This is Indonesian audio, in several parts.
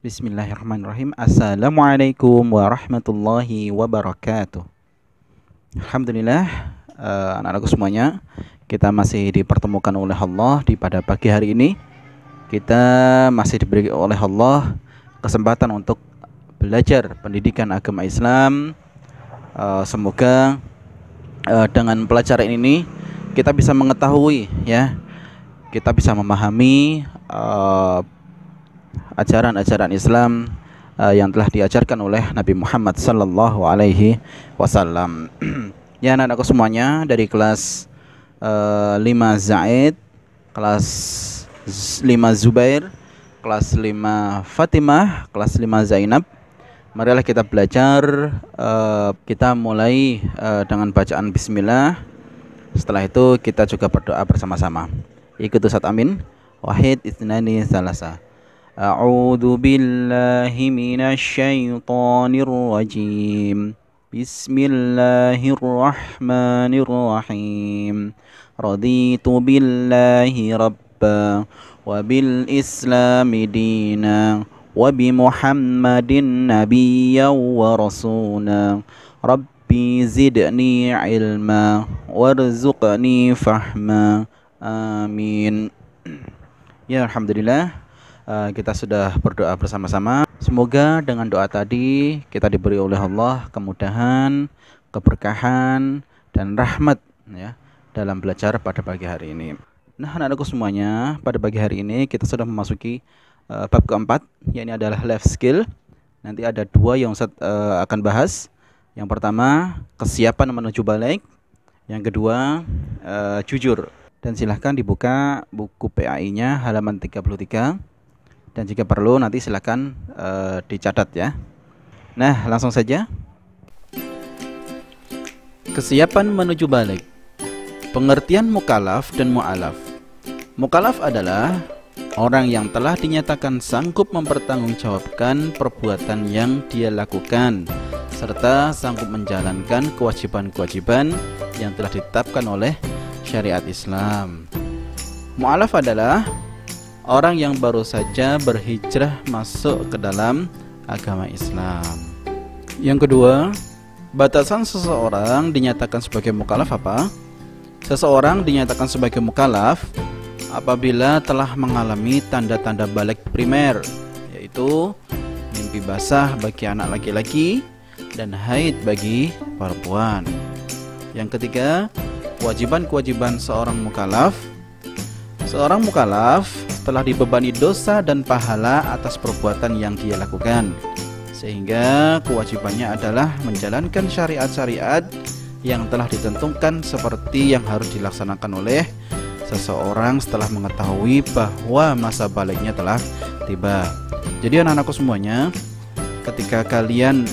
Bismillahirrahmanirrahim. Assalamualaikum warahmatullahi wabarakatuh. Alhamdulillah, anak-anakku semuanya, kita masih dipertemukan oleh Allah pada pagi hari ini. Kita masih diberi oleh Allah kesempatan untuk belajar pendidikan agama Islam. Semoga dengan pelajaran ini kita bisa mengetahui, ya, kita bisa memahami ajaran-ajaran Islam yang telah diajarkan oleh Nabi Muhammad sallallahu alaihi wasallam. Ya, anak-anakku semuanya, dari kelas 5 Zaid, kelas 5 Zubair, kelas 5 Fatimah, kelas 5 Zainab, marilah kita belajar. Kita mulai dengan bacaan bismillah. Setelah itu kita juga berdoa bersama-sama. Ikut Ustaz Amin. Wahid Itsnani Salasa. A'udzu billahi minasy syaithanir rajim. Bismillahirrahmanirrahim. Raditu billahi rabba wa bil islami dina wa bi Muhammadin nabiyyan wa rasula. Rabbi zidni ilma warzuqni fahma. Amin. Ya, alhamdulillah. Kita sudah berdoa bersama-sama. Semoga dengan doa tadi kita diberi oleh Allah kemudahan, keberkahan, dan rahmat, ya, dalam belajar pada pagi hari ini. Nah, anak-anakku semuanya, pada pagi hari ini kita sudah memasuki bab keempat, yakni adalah life skill. Nanti ada dua yang Ustaz akan bahas. Yang pertama, kesiapan menuju balik. Yang kedua, jujur. Dan silahkan dibuka buku PAI-nya halaman 33. Dan jika perlu nanti silakan dicatat, ya. Nah, langsung saja. Kesiapan menuju balik. Pengertian mukallaf dan mu'alaf. Mukallaf adalah orang yang telah dinyatakan sanggup mempertanggungjawabkan perbuatan yang dia lakukan, serta sanggup menjalankan kewajiban-kewajiban yang telah ditetapkan oleh syariat Islam. Mu'alaf adalah orang yang baru saja berhijrah masuk ke dalam agama Islam. Yang kedua, batasan seseorang dinyatakan sebagai mukallaf apa? Seseorang dinyatakan sebagai mukallaf apabila telah mengalami tanda-tanda balik primer, yaitu mimpi basah bagi anak laki-laki dan haid bagi perempuan. Yang ketiga, kewajiban-kewajiban seorang mukallaf. Seorang mukallaf telah dibebani dosa dan pahala atas perbuatan yang dia lakukan, sehingga kewajibannya adalah menjalankan syariat-syariat yang telah ditentukan seperti yang harus dilaksanakan oleh seseorang setelah mengetahui bahwa masa baliknya telah tiba. Jadi anak-anakku semuanya, ketika kalian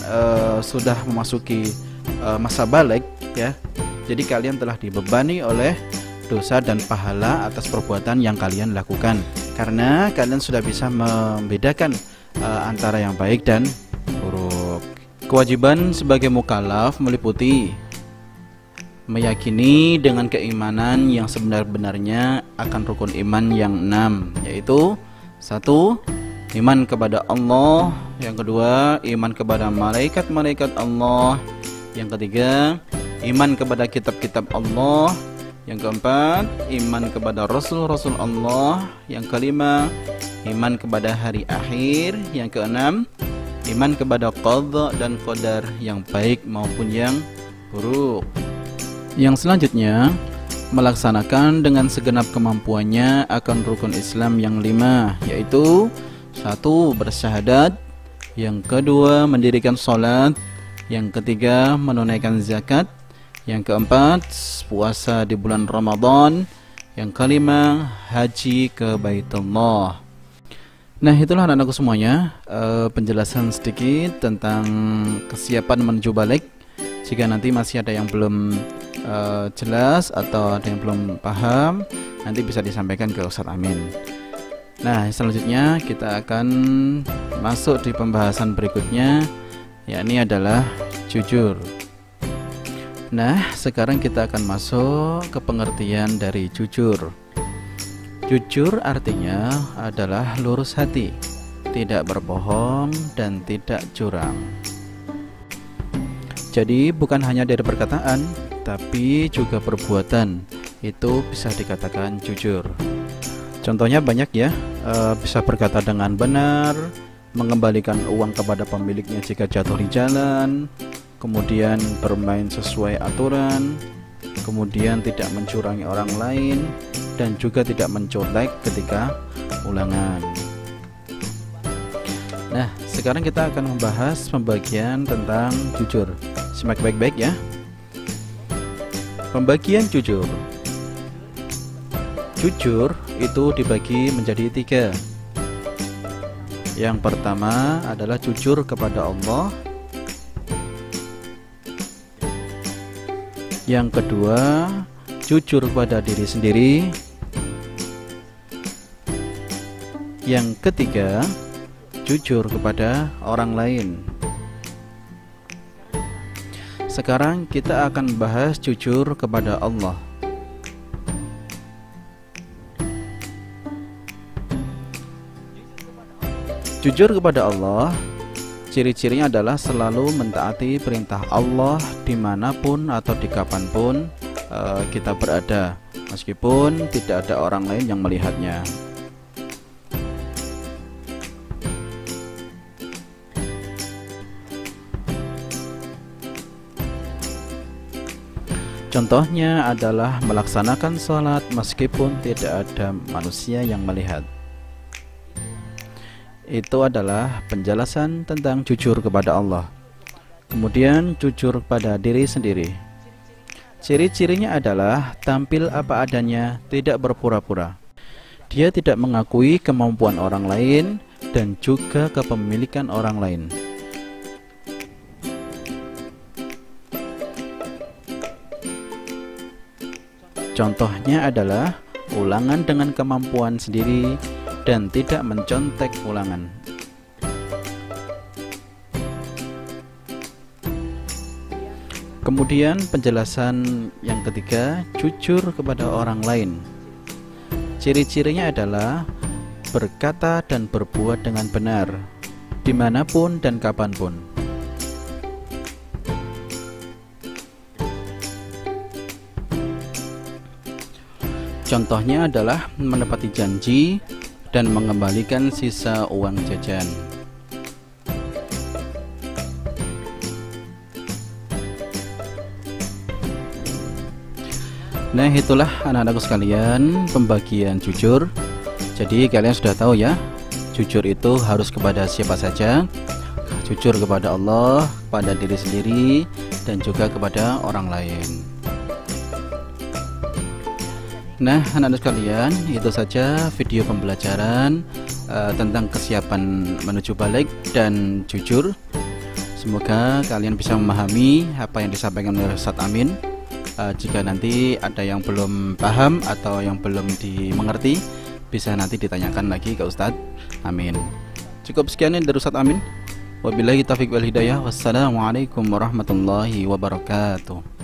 sudah memasuki masa balik, ya, jadi kalian telah dibebani oleh dosa dan pahala atas perbuatan yang kalian lakukan, karena kalian sudah bisa membedakan antara yang baik dan buruk. Kewajiban sebagai mukallaf meliputi meyakini dengan keimanan yang sebenar-benarnya akan rukun iman yang 6, yaitu 1. Iman kepada Allah. Yang kedua, iman kepada malaikat-malaikat Allah. Yang ketiga, iman kepada kitab-kitab Allah. Yang keempat, iman kepada Rasul-Rasul Allah. Yang kelima, iman kepada hari akhir. Yang keenam, iman kepada qadha dan qadar yang baik maupun yang buruk. Yang selanjutnya, melaksanakan dengan segenap kemampuannya akan rukun Islam yang 5, yaitu 1. Bersyahadat. Yang kedua, mendirikan sholat. Yang ketiga, menunaikan zakat. Yang keempat, puasa di bulan Ramadan. Yang kelima, haji ke Baitullah. Nah, itulah anak-anakku semuanya, penjelasan sedikit tentang kesiapan menuju balik. Jika nanti masih ada yang belum jelas atau ada yang belum paham, nanti bisa disampaikan ke Ustaz Amin. Nah, selanjutnya kita akan masuk di pembahasan berikutnya, yakni adalah jujur. Nah, sekarang kita akan masuk ke pengertian dari jujur. Jujur artinya adalah lurus hati. tidak berbohong, dan tidak curang. Jadi bukan hanya dari perkataan, tapi juga perbuatan itu bisa dikatakan jujur. Contohnya banyak ya, bisa berkata dengan benar, mengembalikan uang kepada pemiliknya jika jatuh di jalan, kemudian bermain sesuai aturan, kemudian tidak mencurangi orang lain, dan juga tidak mencolek ketika ulangan. Nah, sekarang kita akan membahas pembagian tentang jujur. Simak baik-baik ya. Pembagian jujur. Jujur itu dibagi menjadi 3. Yang pertama adalah jujur kepada Allah. Yang kedua, jujur kepada diri sendiri. Yang ketiga, jujur kepada orang lain. Sekarang kita akan membahas jujur kepada Allah. Jujur kepada Allah, ciri-cirinya adalah selalu mentaati perintah Allah dimanapun atau di kapanpun kita berada, meskipun tidak ada orang lain yang melihatnya. Contohnya adalah melaksanakan sholat meskipun tidak ada manusia yang melihat. Itu adalah penjelasan tentang jujur kepada Allah. Kemudian jujur pada diri sendiri. Ciri-cirinya adalah tampil apa adanya, tidak berpura-pura. Dia tidak mengakui kemampuan orang lain dan juga kepemilikan orang lain. Contohnya adalah ulangan dengan kemampuan sendiri dan tidak mencontek ulangan. Kemudian penjelasan yang ketiga, jujur kepada orang lain. Ciri-cirinya adalah berkata dan berbuat dengan benar, dimanapun dan kapanpun. Contohnya adalah menepati janji dan mengembalikan sisa uang jajan. Nah, itulah anak-anakku sekalian pembagian jujur. Jadi kalian sudah tahu ya, jujur itu harus kepada siapa saja. Jujur kepada Allah, kepada diri sendiri, dan juga kepada orang lain. Nah, anak-anak sekalian, itu saja video pembelajaran tentang kesiapan menuju balik dan jujur. Semoga kalian bisa memahami apa yang disampaikan oleh Ustadz Amin. Jika nanti ada yang belum paham atau yang belum dimengerti, bisa nanti ditanyakan lagi ke Ustadz Amin. Cukup sekian dari Ustadz Amin. Wabillahi taufiq wal hidayah. Wassalamualaikum warahmatullahi wabarakatuh.